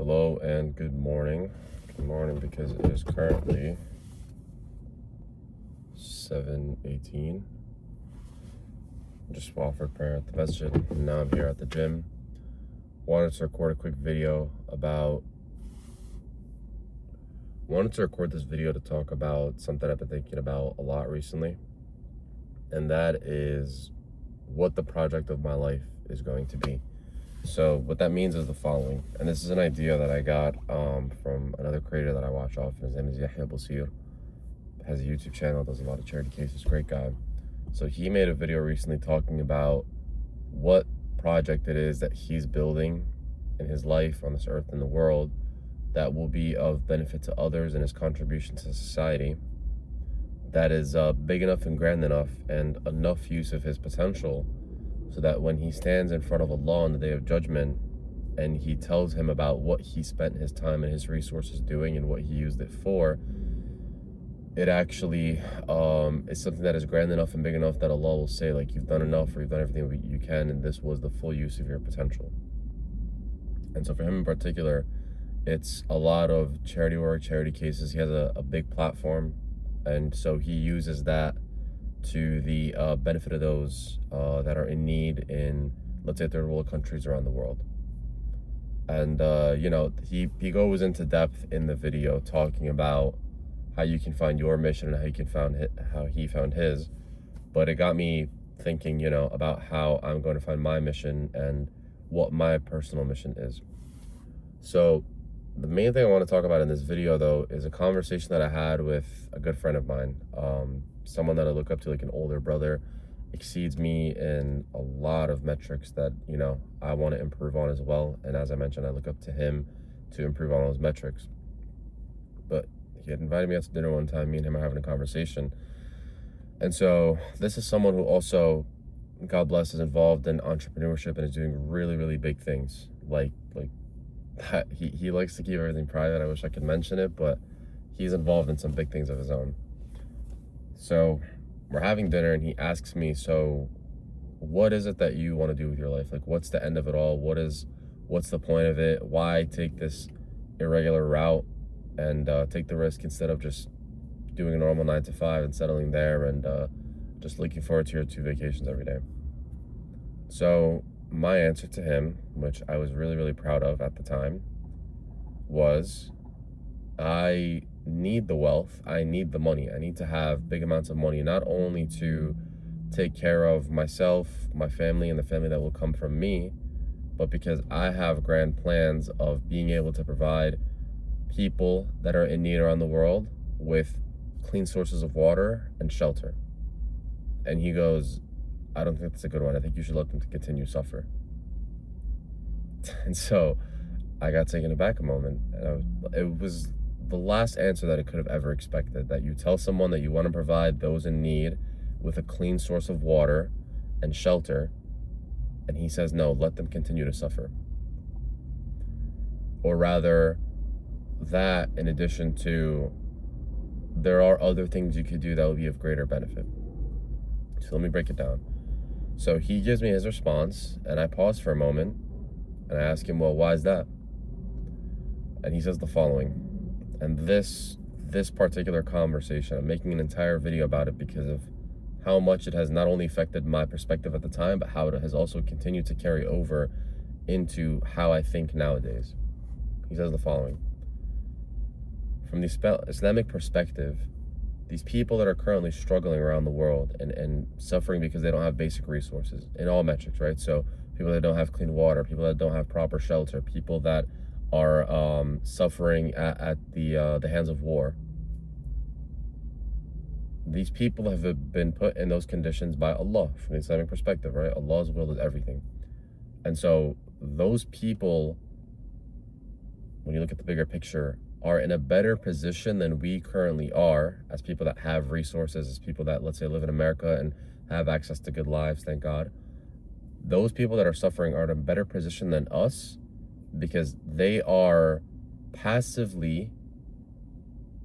Hello and good morning. Good morning because it is currently 7:18. Just offered prayer at the masjid, and now I'm here at the gym. Wanted to record this video to talk about something I've been thinking about a lot recently, and that is what the project of my life is going to be. So what that means is the following, and this is an idea that I got from another creator that I watch often. His name is Yahya Basir. Has a YouTube channel, does a lot of charity cases, great guy. So he made a video recently talking about what project it is that he's building in his life on this earth and the world that will be of benefit to others and his contribution to society, that is big enough and grand enough and enough use of his potential so that when he stands in front of Allah on the day of judgment and he tells him about what he spent his time and his resources doing and what he used it for, it actually is something that is grand enough and big enough that Allah will say, like, you've done enough, or you've done everything you can, and this was the full use of your potential. And so for him in particular, it's a lot of charity work, charity cases. He has a big platform, and so he uses that to the benefit of those that are in need in, let's say, third world countries around the world. And he goes into depth in the video talking about how you can find your mission and how he found his. But it got me thinking, about how I'm going to find my mission and what my personal mission is. So the main thing I want to talk about in this video, though, is a conversation that I had with a good friend of mine, someone that I look up to, like an older brother, exceeds me in a lot of metrics that, I want to improve on as well. And as I mentioned, I look up to him to improve on those metrics. But he had invited me out to dinner one time. Me and him are having a conversation. And so this is someone who also, God bless, is involved in entrepreneurship and is doing really, really big things. Like he likes to keep everything private. I wish I could mention it, but he's involved in some big things of his own. So we're having dinner and he asks me, so what is it that you want to do with your life? Like, what's the end of it all? What's the point of it? Why take this irregular route and take the risk instead of just doing a normal 9 to 5 and settling there and just looking forward to your 2 vacations every day? So my answer to him, which I was really, really proud of at the time, was I need the wealth, I need the money. I need to have big amounts of money, not only to take care of myself, my family, and the family that will come from me, but because I have grand plans of being able to provide people that are in need around the world with clean sources of water and shelter. And he goes, I don't think that's a good one. I think you should let them continue to suffer. And so I got taken aback a moment. And it was the last answer that I could have ever expected, that you tell someone that you want to provide those in need with a clean source of water and shelter, and he says, no, let them continue to suffer. Or rather, that in addition to, there are other things you could do that will be of greater benefit. So let me break it down. So he gives me his response, and I pause for a moment, and I ask him, well, why is that? And he says the following, and this particular conversation, I'm making an entire video about it because of how much it has not only affected my perspective at the time, but how it has also continued to carry over into how I think nowadays. He says the following, from the Islamic perspective, these people that are currently struggling around the world and suffering because they don't have basic resources in all metrics, right? So people that don't have clean water, people that don't have proper shelter, people that are suffering at the hands of war. These people have been put in those conditions by Allah from the Islamic perspective, right? Allah's will is everything. And so those people, when you look at the bigger picture, are in a better position than we currently are as people that have resources, as people that, let's say, live in America and have access to good lives, thank God. Those people that are suffering are in a better position than us because they are passively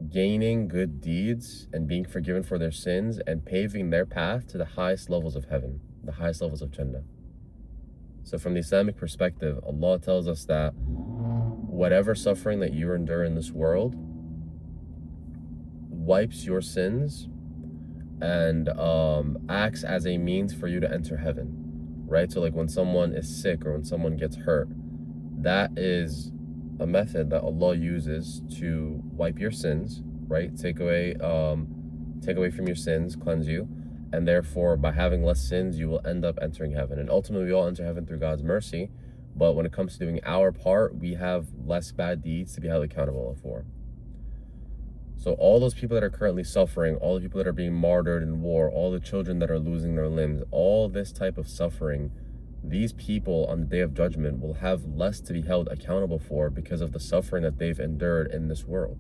gaining good deeds and being forgiven for their sins and paving their path to the highest levels of heaven, the highest levels of Jannah. So from the Islamic perspective, Allah tells us that whatever suffering that you endure in this world wipes your sins and acts as a means for you to enter heaven, right? So like when someone is sick or when someone gets hurt, that is a method that Allah uses to wipe your sins, right? Take away from your sins, cleanse you, and therefore by having less sins you will end up entering heaven. And ultimately we all enter heaven through God's mercy, but when it comes to doing our part, we have less bad deeds to be held accountable for. So all those people that are currently suffering, all the people that are being martyred in war, all the children that are losing their limbs, all this type of suffering, these people on the day of judgment will have less to be held accountable for because of the suffering that they've endured in this world.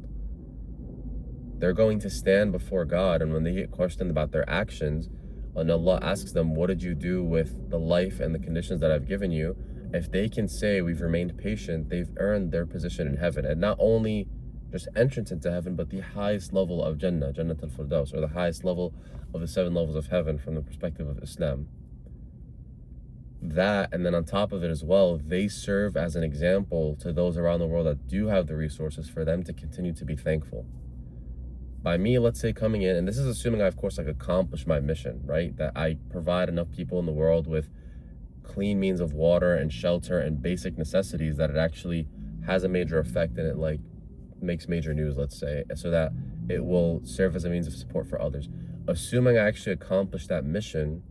They're going to stand before God, and when they get questioned about their actions, and Allah asks them, what did you do with the life and the conditions that I've given you? If they can say we've remained patient, they've earned their position in heaven. And not only just entrance into heaven, but the highest level of Jannah, Jannat al-Firdaus, or the highest level of the 7 levels of heaven from the perspective of Islam. That, and then on top of it as well, they serve as an example to those around the world that do have the resources for them to continue to be thankful. By me, let's say, coming in, and this is assuming I, of course, like accomplished my mission, right? That I provide enough people in the world with clean means of water and shelter and basic necessities that it actually has a major effect and it like makes major news, let's say, so that it will serve as a means of support for others. Assuming I actually accomplished that mission,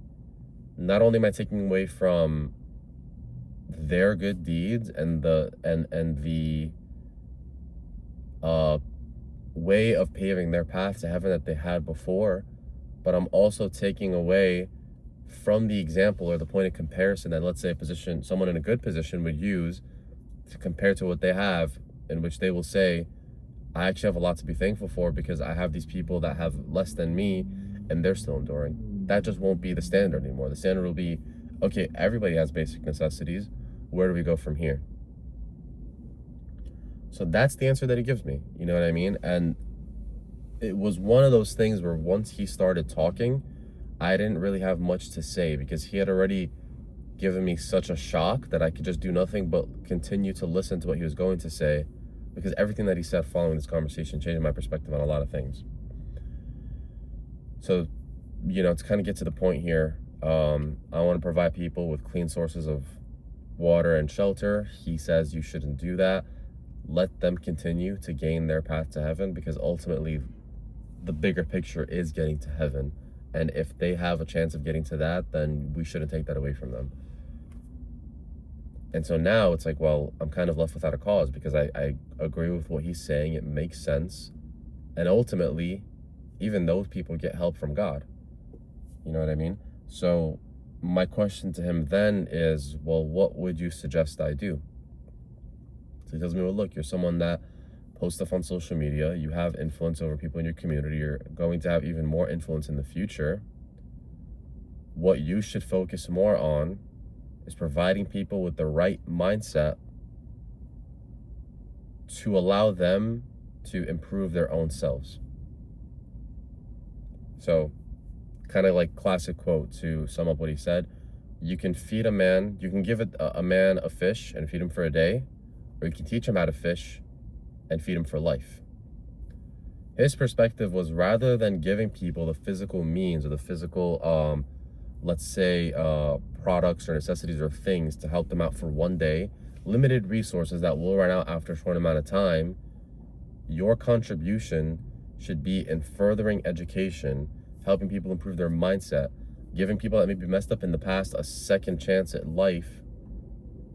not only am I taking away from their good deeds and the way of paving their path to heaven that they had before, but I'm also taking away from the example or the point of comparison that, let's say, someone in a good position would use to compare to what they have, in which they will say, I actually have a lot to be thankful for because I have these people that have less than me and they're still enduring. That just won't be the standard anymore. The standard will be, okay, everybody has basic necessities. Where do we go from here? So that's the answer that he gives me. You know what I mean? And it was one of those things where once he started talking, I didn't really have much to say because he had already given me such a shock that I could just do nothing but continue to listen to what he was going to say, because everything that he said following this conversation changed my perspective on a lot of things. So, you know, to kind of get to the point here, I want to provide people with clean sources of water and shelter. He says you shouldn't do that. Let them continue to gain their path to heaven, because ultimately the bigger picture is getting to heaven. And if they have a chance of getting to that, then we shouldn't take that away from them. And so now it's like, well, I'm kind of left without a cause, because I agree with what he's saying. It makes sense. And ultimately, even those people get help from God. You know what I mean? So my question to him then is, well, what would you suggest I do? So he tells me, well, look, you're someone that posts stuff on social media. You have influence over people in your community. You're going to have even more influence in the future. What you should focus more on is providing people with the right mindset to allow them to improve their own selves. So, kind of like classic quote to sum up what he said: you can feed a man, you can give a man a fish and feed him for a day, or you can teach him how to fish and feed him for life. His perspective was, rather than giving people the physical means or the physical, let's say, products or necessities or things to help them out for one day, limited resources that will run out after a short amount of time, your contribution should be in furthering education, helping people improve their mindset, giving people that maybe messed up in the past a second chance at life,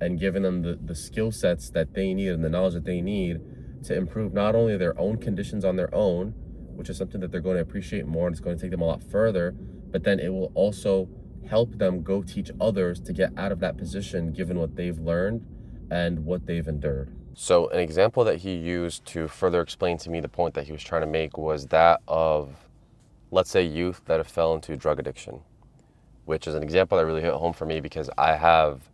and giving them the skill sets that they need and the knowledge that they need to improve not only their own conditions on their own, which is something that they're going to appreciate more and it's going to take them a lot further, but then it will also help them go teach others to get out of that position given what they've learned and what they've endured. So an example that he used to further explain to me the point that he was trying to make was that of, let's say, youth that have fell into drug addiction, which is an example that really hit home for me because I have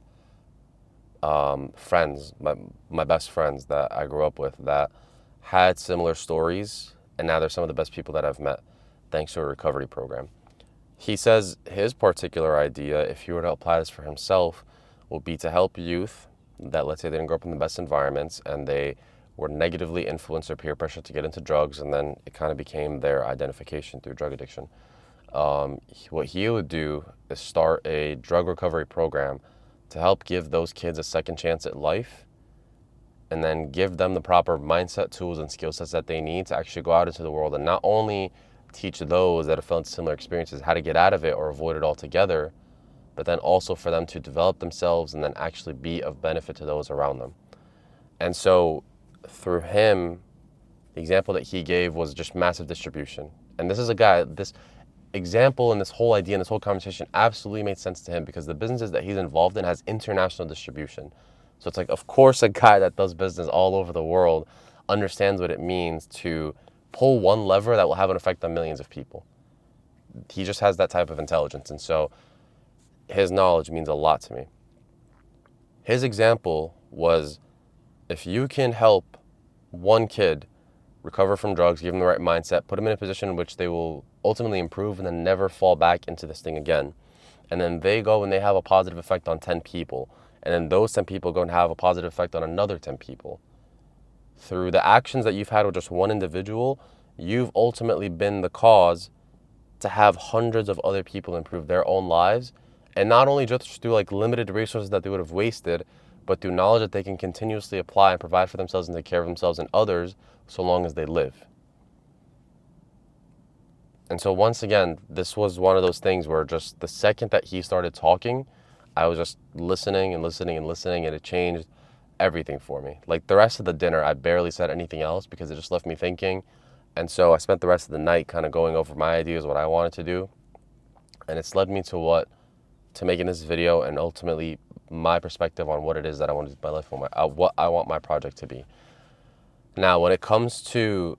friends, my best friends that I grew up with that had similar stories, and now they're some of the best people that I've met thanks to a recovery program. He says his particular idea, if he were to apply this for himself, will be to help youth that, let's say, they didn't grow up in the best environments and they were negatively influenced or peer pressure to get into drugs, and then it kind of became their identification through drug addiction. What he would do is start a drug recovery program to help give those kids a second chance at life, and then give them the proper mindset, tools, and skill sets that they need to actually go out into the world and not only teach those that have felt similar experiences how to get out of it or avoid it altogether, but then also for them to develop themselves and then actually be of benefit to those around them. And so through him, the example that he gave was just massive distribution. And this is a guy, this example and this whole idea and this whole conversation absolutely made sense to him because the businesses that he's involved in has international distribution. So it's like, of course, a guy that does business all over the world understands what it means to pull one lever that will have an effect on millions of people. He just has that type of intelligence. And so his knowledge means a lot to me. His example was, if you can help one kid recover from drugs, give them the right mindset, put them in a position in which they will ultimately improve and then never fall back into this thing again. And then they go and they have a positive effect on 10 people. And then those 10 people go and have a positive effect on another 10 people. Through the actions that you've had with just one individual, you've ultimately been the cause to have hundreds of other people improve their own lives. And not only just through like limited resources that they would have wasted, but through knowledge that they can continuously apply and provide for themselves and take care of themselves and others so long as they live. And so once again, this was one of those things where just the second that he started talking, I was just listening and listening and listening, and it changed everything for me. Like the rest of the dinner, I barely said anything else because it just left me thinking. And so I spent the rest of the night kind of going over my ideas, what I wanted to do. And it's led me to making this video and ultimately my perspective on what it is that I want to do with my life, what I want my project to be. Now, when it comes to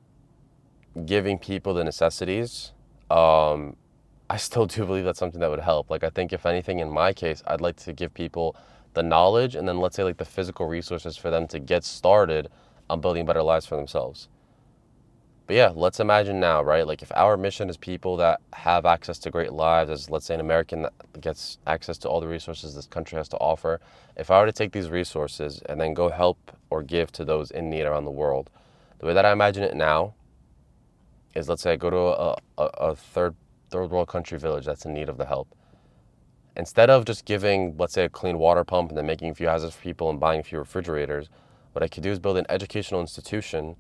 giving people the necessities, I still do believe that's something that would help. Like, I think if anything, in my case, I'd like to give people the knowledge and then let's say like the physical resources for them to get started on building better lives for themselves. But yeah, let's imagine now, right? Like if our mission is people that have access to great lives, as let's say an American that gets access to all the resources this country has to offer, if I were to take these resources and then go help or give to those in need around the world, the way that I imagine it now is, let's say I go to a third world country village that's in need of the help. Instead of just giving, let's say, a clean water pump and then making a few houses for people and buying a few refrigerators, what I could do is build an educational institution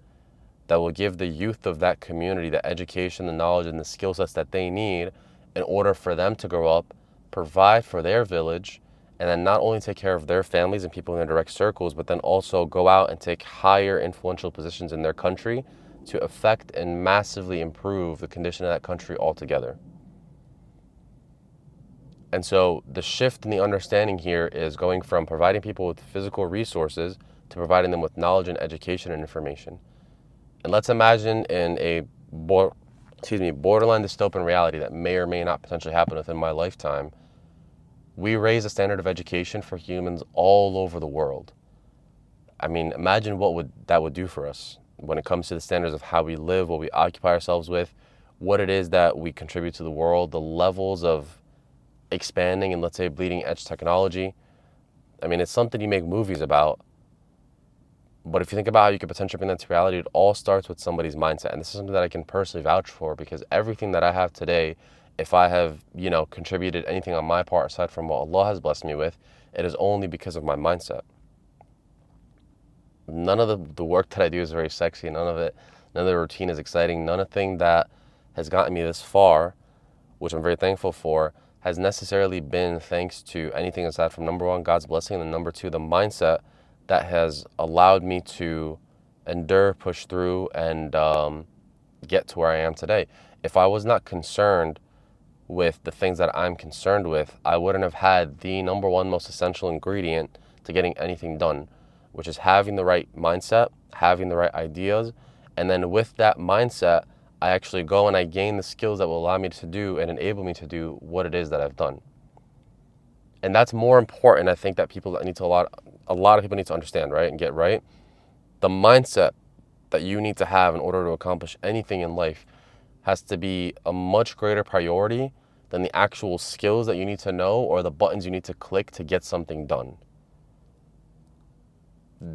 that will give the youth of that community the education, the knowledge, and the skill sets that they need in order for them to grow up, provide for their village, and then not only take care of their families and people in their direct circles, but then also go out and take higher influential positions in their country to affect and massively improve the condition of that country altogether. And so the shift in the understanding here is going from providing people with physical resources to providing them with knowledge and education and information. And let's imagine in a borderline dystopian reality that may or may not potentially happen within my lifetime, we raise the standard of education for humans all over the world. I mean, imagine what that would do for us when it comes to the standards of how we live, what we occupy ourselves with, what it is that we contribute to the world, the levels of expanding and, let's say, bleeding edge technology. I mean, it's something you make movies about. But if you think about how you could potentially bring that to reality, it all starts with somebody's mindset. And this is something that I can personally vouch for, because everything that I have today, if I have, contributed anything on my part aside from what Allah has blessed me with, it is only because of my mindset. None of the work that I do is very sexy. None of the routine is exciting. None of the thing that has gotten me this far, which I'm very thankful for, has necessarily been thanks to anything aside from, number one, God's blessing, and number two, the mindset that has allowed me to endure, push through, and get to where I am today. If I was not concerned with the things that I'm concerned with, I wouldn't have had the number one most essential ingredient to getting anything done, which is having the right mindset, having the right ideas, and then with that mindset, I actually go and I gain the skills that will allow me to do and enable me to do what it is that I've done. And that's more important, I think, that a lot of people need to understand, right, and get right. The mindset that you need to have in order to accomplish anything in life has to be a much greater priority than the actual skills that you need to know or the buttons you need to click to get something done.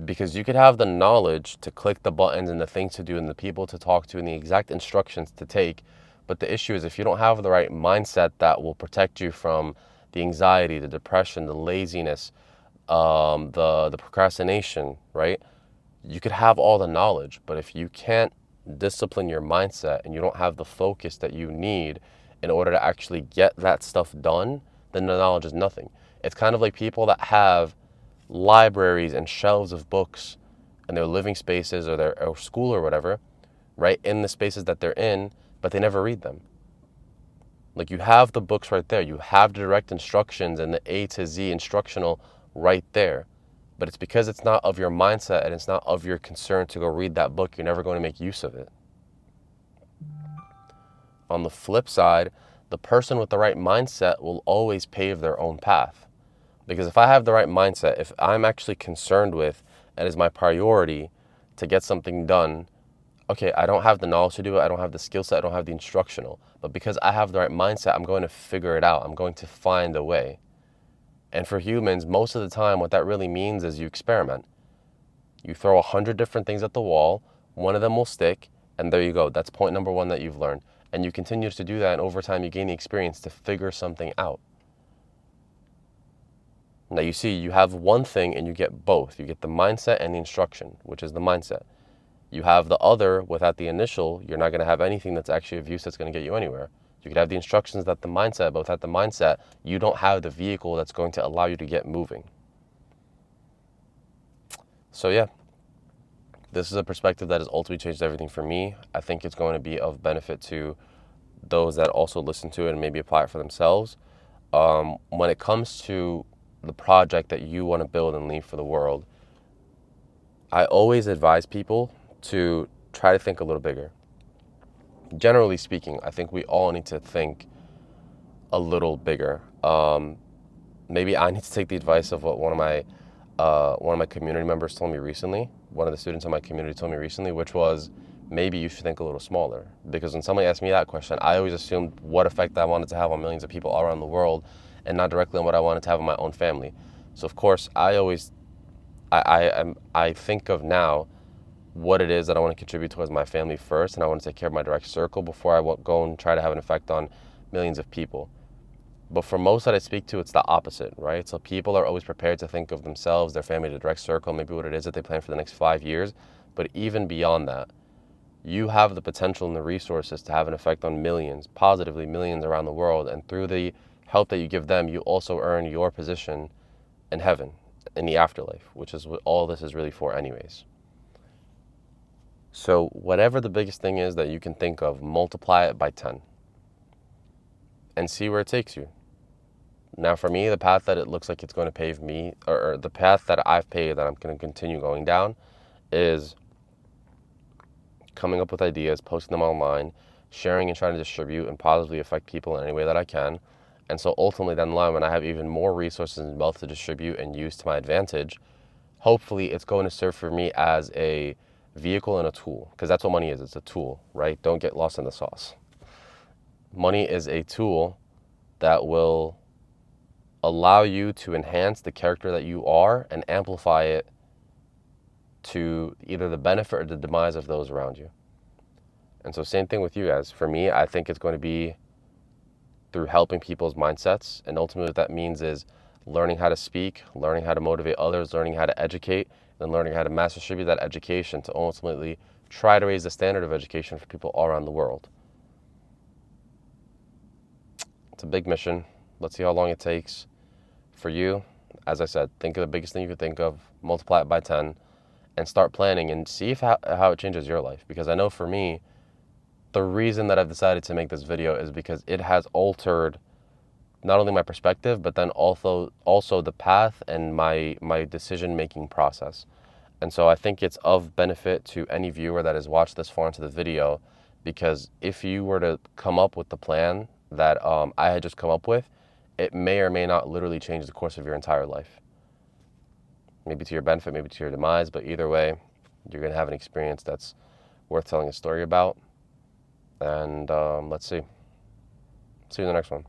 Because you could have the knowledge to click the buttons and the things to do and the people to talk to and the exact instructions to take. But the issue is if you don't have the right mindset that will protect you from the anxiety, the depression, the laziness, the procrastination, right? You could have all the knowledge, but if you can't discipline your mindset and you don't have the focus that you need in order to actually get that stuff done, then the knowledge is nothing. It's kind of like people that have libraries and shelves of books in their living spaces or their or school or whatever, right, in the spaces that they're in, but they never read them. Like, you have the books right there. You have the direct instructions and the A to Z instructional right there. But it's because it's not of your mindset and it's not of your concern to go read that book, you're never going to make use of it. On the flip side, the person with the right mindset will always pave their own path. Because if I have the right mindset, if I'm actually concerned with and is my priority to get something done, okay, I don't have the knowledge to do it, I don't have the skill set, I don't have the instructional. But because I have the right mindset, I'm going to figure it out. I'm going to find a way. And for humans, most of the time, what that really means is you experiment. You throw 100 different things at the wall, one of them will stick, and there you go. That's point number one that you've learned. And you continue to do that, and over time, you gain the experience to figure something out. Now you see, you have one thing and you get both. You get the mindset and the instruction, which is the mindset. You have the other without the initial, you're not going to have anything that's actually of use that's going to get you anywhere. You could have the instructions that the mindset, but without the mindset, you don't have the vehicle that's going to allow you to get moving. So yeah, this is a perspective that has ultimately changed everything for me. I think it's going to be of benefit to those that also listen to it and maybe apply it for themselves. When it comes to the project that you want to build and leave for the world, I always advise people to try to think a little bigger. Generally speaking, I think we all need to think a little bigger. Maybe I need to take the advice of what one of my community members told me recently. One of the students in my community told me recently, which was maybe you should think a little smaller. Because when somebody asked me that question, I always assumed what effect I wanted to have on millions of people all around the world, and not directly on what I wanted to have on my own family. So of course, I think of now what it is that I want to contribute towards my family first, and I want to take care of my direct circle before I go and try to have an effect on millions of people. But for most that I speak to, it's the opposite, right? So people are always prepared to think of themselves, their family, the direct circle, maybe what it is that they plan for the next 5 years. But even beyond that, you have the potential and the resources to have an effect on millions, positively millions around the world. And through the help that you give them, you also earn your position in heaven, in the afterlife, which is what all this is really for anyways. So whatever the biggest thing is that you can think of, multiply it by 10 and see where it takes you. Now for me, the path that it looks like it's going to pave me, or the path that I've paved that I'm going to continue going down, is coming up with ideas, posting them online, sharing and trying to distribute and positively affect people in any way that I can. And so ultimately down the line, when I have even more resources and wealth to distribute and use to my advantage, hopefully it's going to serve for me as a vehicle and a tool, because that's what money is. It's a tool, right? Don't get lost in the sauce. Money is a tool that will allow you to enhance the character that you are and amplify it to either the benefit or the demise of those around you. And so same thing with you guys. For me, I think it's going to be through helping people's mindsets. And ultimately what that means is learning how to speak, learning how to motivate others, learning how to educate, and learning how to mass distribute that education to ultimately try to raise the standard of education for people all around the world. It's a big mission. Let's see how long it takes. For you, as I said, think of the biggest thing you could think of, multiply it by 10, and start planning and see how it changes your life. Because I know for me, the reason that I've decided to make this video is because it has altered not only my perspective, but then also the path and my decision-making process. And so I think it's of benefit to any viewer that has watched this far into the video, because if you were to come up with the plan that I had just come up with, it may or may not literally change the course of your entire life. Maybe to your benefit, maybe to your demise, but either way, you're going to have an experience that's worth telling a story about. And let's see. See you in the next one.